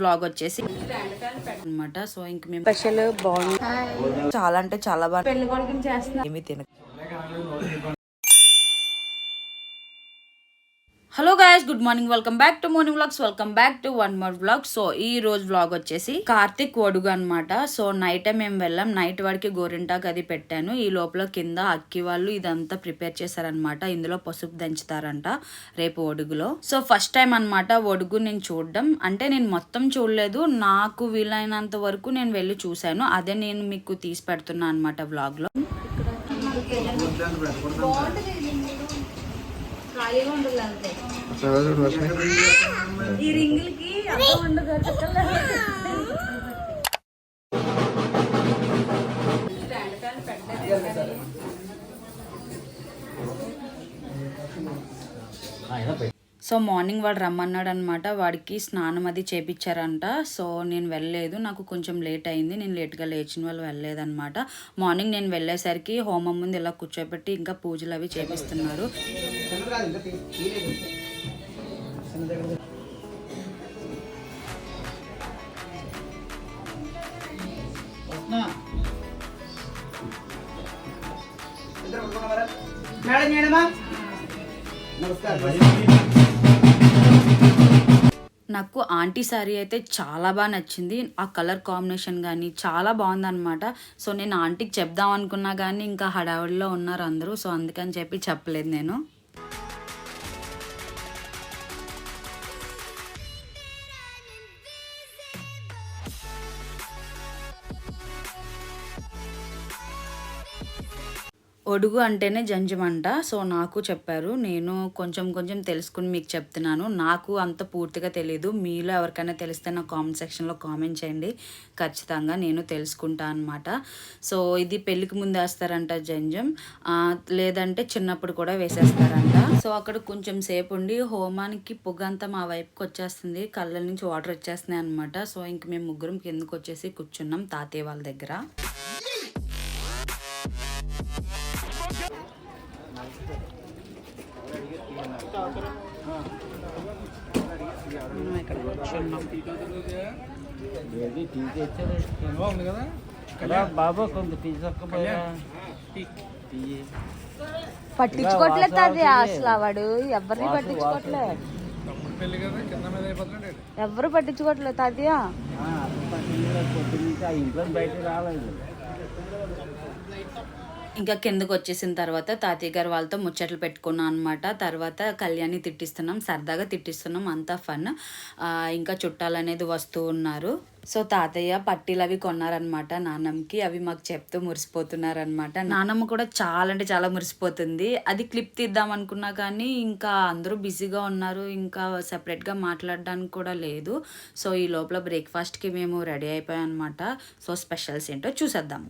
Blog వచ్చేసి అన్నమాట. So ఇంక మేము స్పెషల్ బాగుంది, చాలా అంటే చాలా బాగా పెళ్లి కొడుకుని చేస్తున్నా. ఏమి తిన. Hello guys, good morning, welcome back to morning vlogs, welcome back to one more vlog. So ఈ రోజు వ్లాగ్ వచ్చేసి కార్తిక్ ఒడుగు అనమాట. సో నైట్ మేము వెళ్ళాం, నైట్ వరకు గోరింటాకు అది పెట్టాను. ఈ లోపల కింద అక్కి వాళ్ళు ఇదంతా ప్రిపేర్ చేశారనమాట. ఇందులో పసుపు దంచుతారంట రేపు ఒడుగులో. సో ఫస్ట్ టైం అనమాట ఒడుగు నేను చూడడం, అంటే నేను మొత్తం చూడలేదు, నాకు వీలైనంత వరకు నేను వెళ్ళి చూశాను. అదే నేను మీకు తీసి పెడుతున్నా అనమాట వ్లాగ్ లో. ఈ రింగులకి అర్థం ఉండదు. సో మార్నింగ్ వాడు రమ్మన్నాడు అనమాట. వాడికి స్నానం అది చేపించారంట. సో నేను వెళ్ళలేదు, నాకు కొంచెం లేట్ అయింది. నేను లేట్గా లేచిన వాళ్ళు వెళ్ళలేదన్నమాట. మార్నింగ్ నేను వెళ్ళేసరికి హోమం ముందు ఇలా కూర్చోబెట్టి ఇంకా పూజలు అవి చేపిస్తున్నారు. నాకు ఆంటీ శారీ అయితే చాలా బాగా నచ్చింది. ఆ కలర్ కాంబినేషన్ కానీ చాలా బాగుందన్నమాట. సో నేను ఆంటీకి చెప్దాం అనుకున్నా కానీ ఇంకా హడావుడిలో ఉన్నారు అందరూ. సో అందుకని చెప్పి చెప్పలేదు నేను. ఒడుగు అంటేనే జంజమంట. సో నాకు చెప్పారు, నేను కొంచెం కొంచెం తెలుసుకుని మీకు చెప్తున్నాను. నాకు అంత పూర్తిగా తెలియదు. మీలో ఎవరికైనా తెలిస్తే నా కామెంట్ సెక్షన్లో కామెంట్ చేయండి, ఖచ్చితంగా నేను తెలుసుకుంటా అనమాట. సో ఇది పెళ్ళికి ముందు వేస్తారంట జంజం, లేదంటే చిన్నప్పుడు కూడా వేసేస్తారంట. సో అక్కడ కొంచెం సేపు ఉండి హోమానికి పొగంతా మా వైపుకి వచ్చేస్తుంది, కళ్ళ నుంచి వాటర్ వచ్చేస్తున్నాయి అనమాట. సో ఇంక మేము ముగ్గురం కిందకు వచ్చేసి కూర్చున్నాం తాతయ్య వాళ్ళ దగ్గర. పట్టించుకోవట్లేదు అది అసలు, వాడు ఎవరిని పట్టించుకోవట్లేదు, ఎవరు పట్టించుకోవట్లేదు తాతయ్య. ఇంకా కిందకు వచ్చేసిన తర్వాత తాతయ్య గారు వాళ్ళతో ముచ్చట్లు పెట్టుకున్నాం అనమాట. తర్వాత కళ్యాణి తిట్టిస్తున్నాం, సరదాగా తిట్టిస్తున్నాం, అంతా ఫన్. ఇంకా చుట్టాలు అనేది వస్తూ ఉన్నారు. సో తాతయ్య పట్టీలు అవి కొన్నారనమాట నాన్నమ్మకి. అవి మాకు చెప్తూ మురిసిపోతున్నారనమాట. నాన్నమ్మ కూడా చాలా అంటే చాలా మురిసిపోతుంది. అది క్లిప్ తీద్దాం అనుకున్నా కానీ ఇంకా అందరూ బిజీగా ఉన్నారు, ఇంకా సెపరేట్గా మాట్లాడడానికి కూడా లేదు. సో ఈ లోపల బ్రేక్ఫాస్ట్కి మేము రెడీ అయిపోయాం అనమాట. సో స్పెషల్స్ ఏంటో చూసేద్దాం.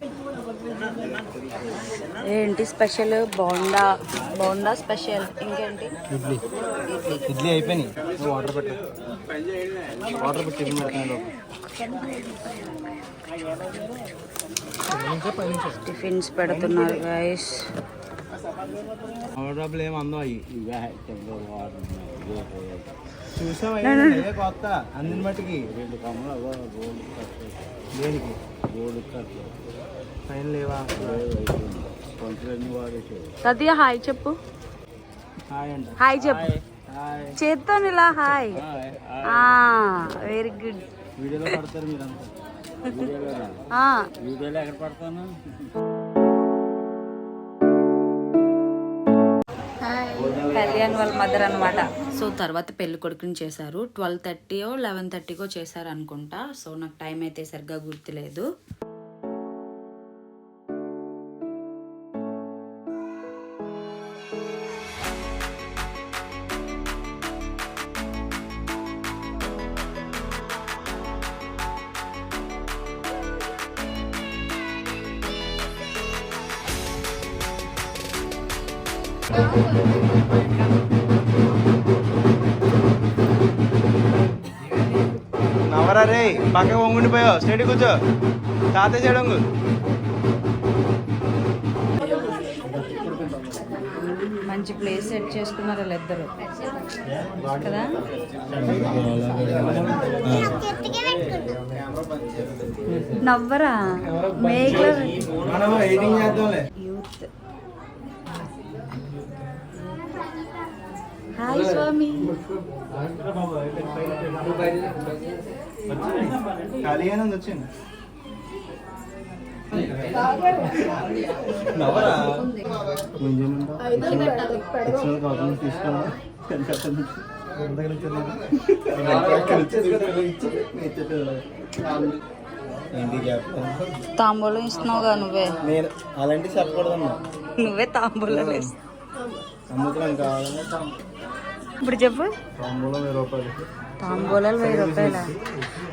ఏంటి స్పెషల్? బోండా. బోండా స్పెషల్. ఇంకేంటి? ఇడ్లీ. ఇడ్లీ అయిపోయినాయి, వాటర్ పెట్టి టిఫిన్స్ పెడుతున్నారు గైస్. కొత్త అందిన మట్టికి దేనికి ఫైన్ లేవా? తదియా హాయ్ చెప్పు. హాయ్ చెప్పు చేత్తో ఇలా. హాయ్. Very good. వీడియోలో పడతారు మీరంతా. వీడియోలో ఎక్కడ పడతాను? కళ్యాణ్ వాళ్ళ మదర్ అనమాట. సో తర్వాత పెళ్లి కొడుకుని చేశారు. 12:30 11:30 చేశారు అనుకుంటా. సో నాకు టైం అయితే సరిగ్గా గుర్తులేదు. నవరా రే, పక్కకి వంగుండిపోయావు, స్టడీ కూర్చో, తాతయ్య చేయడం. మంచి ప్లేస్ సెట్ చేసుకున్నారు వాళ్ళిద్దరు కదా. నవ్వరా మేకలో యూత్. హాయ్ స్వామి. ఖాళీగానే ఉంది వచ్చింది. నవ్వరా తాంబూలం ఇస్తున్నావుగా నువ్వే. నేను అలాంటివి చెప్పకూడదమ్మా. నువ్వే తాంబూలం ఇస్తావు. సముద్రం కావాలన్నా ఇప్పుడు చెప్పు. తాంబూలం 1000 రూపాయలు. తాంబూలాలు 1000 రూపాయలా?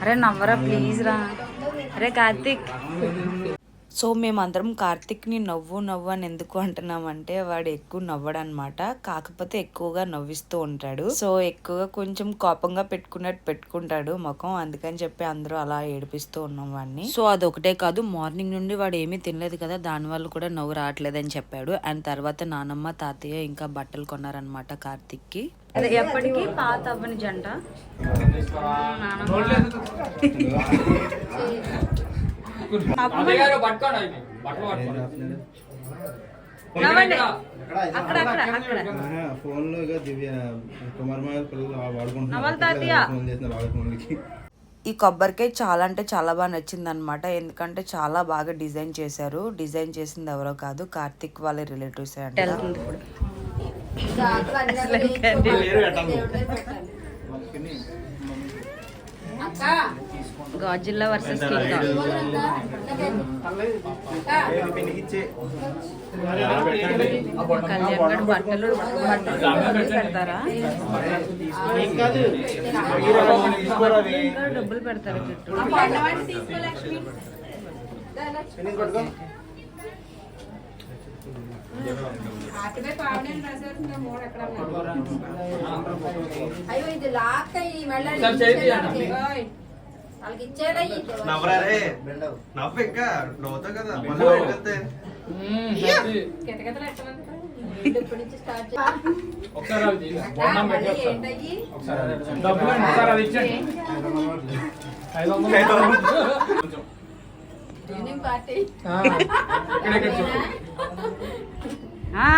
అరే నవ్వరా ప్లీజ్ రా. అరే కార్తీక్. సో మేమందరం కార్తిక్ని నవ్వు నవ్వు అని ఎందుకు అంటున్నామంటే వాడు ఎక్కువ నవ్వడనమాట, కాకపోతే ఎక్కువగా నవ్విస్తూ ఉంటాడు. సో ఎక్కువగా కొంచెం కోపంగా పెట్టుకున్నట్టు పెట్టుకుంటాడు ముఖం, అందుకని చెప్పి అందరూ అలా ఏడిపిస్తూ ఉన్నాం వాడిని. సో అదొకటే కాదు, మార్నింగ్ నుండి వాడు ఏమీ తినలేదు కదా, దానివల్ల కూడా నవ్వు రావట్లేదని చెప్పాడు. అండ్ తర్వాత నానమ్మ తాతయ్య ఇంకా బట్టలు కొన్నారనమాట కార్తిక్కి. అదే ఎప్పటికీ పాత అవ్వని జంట. ఫోన్ లో దివ్య కుమార్ పిల్లలు ఈ కొబ్బరికాయ చాలా అంటే చాలా బాగా నచ్చింది అనమాట, ఎందుకంటే చాలా బాగా డిజైన్ చేశారు. డిజైన్ చేసింది ఎవరో కాదు, కార్తిక్ వాళ్ళ రిలేటివ్స్ అంటే. గాజిల్లా వర్సెస్ కళ్యాణ్ బట్టలు పెడతారా, డబ్బులు పెడతారా చుట్టూ. నవ్వరే నవ్వు ఇంకా నవ్వుతావు కదా.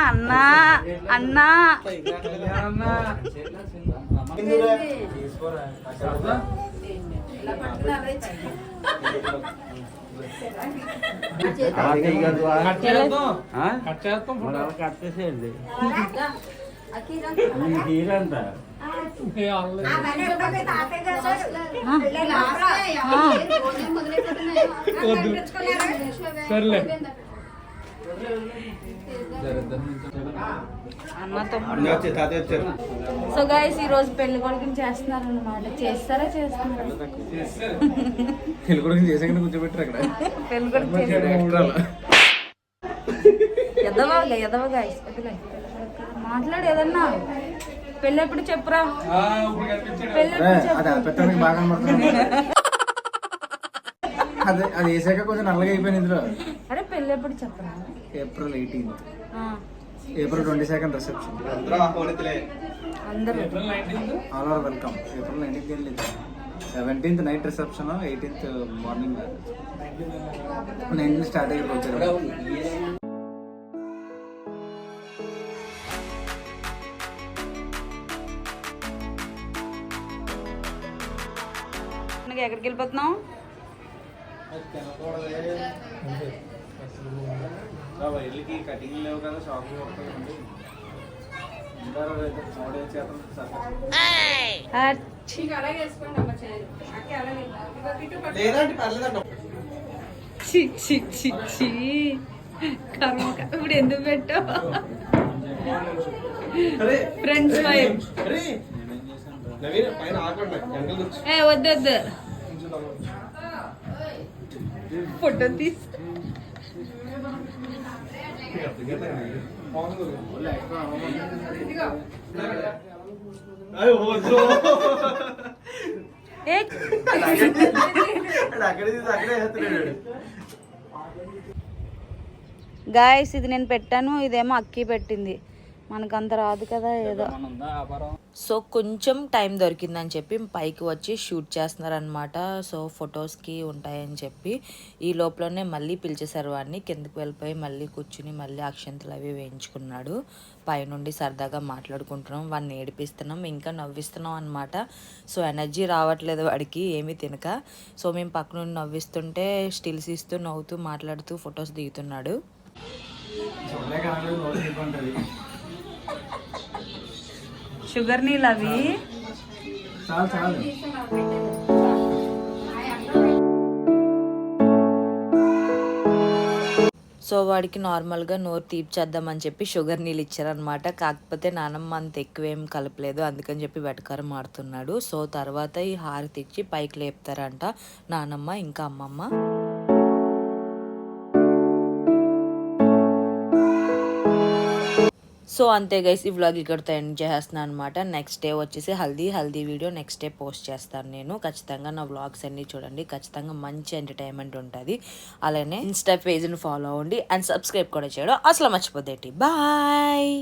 అన్నా అన్నా కట్టేసేయండి. సర్లే. సో గైస్ ఈ రోజు పెళ్లి కొడుకుని చేస్తున్నారు అనమాట. చేస్తారా చేస్తున్నారు? పెళ్లి కొడుకుని చేసాక కూర్చోబెట్టారు అక్కడ. పెళ్లి కొడుకు ఎదవగా మాట్లాడు ఏదన్నా. పెళ్ళి ఎప్పుడు చెప్పురా. అదే అది వేసాక కొంచెం నల్లగా అయిపోయింది ఇందులో. అరే పెళ్ళి ఎప్పుడు చెప్పరా. April 18th. April 22nd reception. అందరూ all are welcome. April 19th ఏం లేదు. 17th night reception, 18th morning. 19th start అయ్యి వచ్చారు. ఎక్కడికి వెళ్ళిపోతున్నావు? కటింగ్ లేవు కదా, షాప్ ఇప్పుడు ఎందుకు పెట్టావు? ఫ్రెండ్స్ వైఫ్ వద్దు ఫోటో తీసు. గాయస్ ఇది నేను పెట్టాను, ఇదేమో అక్కి పెట్టింది. మనకంత రాదు కదా ఏదో. మన ఉందా వ్యాపారం? సో కొంచెం టైం దొరికిందని చెప్పి పైకి వచ్చి షూట్ చేస్తున్నారనమాట. సో ఫొటోస్కి ఉంటాయని చెప్పి ఈ లోపలనే మళ్ళీ పిలిచేశారు వాడిని. కిందకి వెళ్ళిపోయి మళ్ళీ కూర్చుని మళ్ళీ అక్షంతలు అవి వేయించుకున్నాడు. పైనుండి సరదాగా మాట్లాడుకుంటున్నాం, వాడిని ఏడిపిస్తున్నాం, ఇంకా నవ్విస్తున్నాం అనమాట. సో ఎనర్జీ రావట్లేదు వాడికి ఏమీ తినక. సో మేము పక్క నుండి నవ్విస్తుంటే స్టిల్స్ ఇస్తూ నవ్వుతూ మాట్లాడుతూ ఫొటోస్ దిగుతున్నాడు. చూడలే కనలేదు, నోరు తిప్పుకుంటుంది. షుగర్ నీళ్ళు అవి. చాలు చాలు. సో వాడికి నార్మల్గా నోరు తీర్చేద్దామని చెప్పి షుగర్ నీళ్ళు ఇచ్చారనమాట. కాకపోతే నానమ్మ అంత ఎక్కువేం కలపలేదు, అందుకని చెప్పి వెటకారం ఆడుతున్నాడు. సో తర్వాత ఈ హారతి ఇచ్చి పైకి లేపుతారంట నానమ్మ ఇంకా అమ్మమ్మ. సో అంతే గైస్, ఈ వ్లాగ్ ఇక్కడితో ఎండ్ చేస్తున్నాను అనమాట. నెక్స్ట్ డే వచ్చేసి haldi video next day post చేస్తాను నేను. ఖచ్చితంగా నా వ్లాగ్స్ అన్నీ చూడండి, ఖచ్చితంగా మంచి ఎంటర్టైన్మెంట్ ఉంటుంది. అలానే ఇన్స్టా పేజ్ని ఫాలో అవ్వండి అండ్ సబ్స్క్రైబ్ కూడా చేయడం అసలు మర్చిపోతేటి. బాయ్.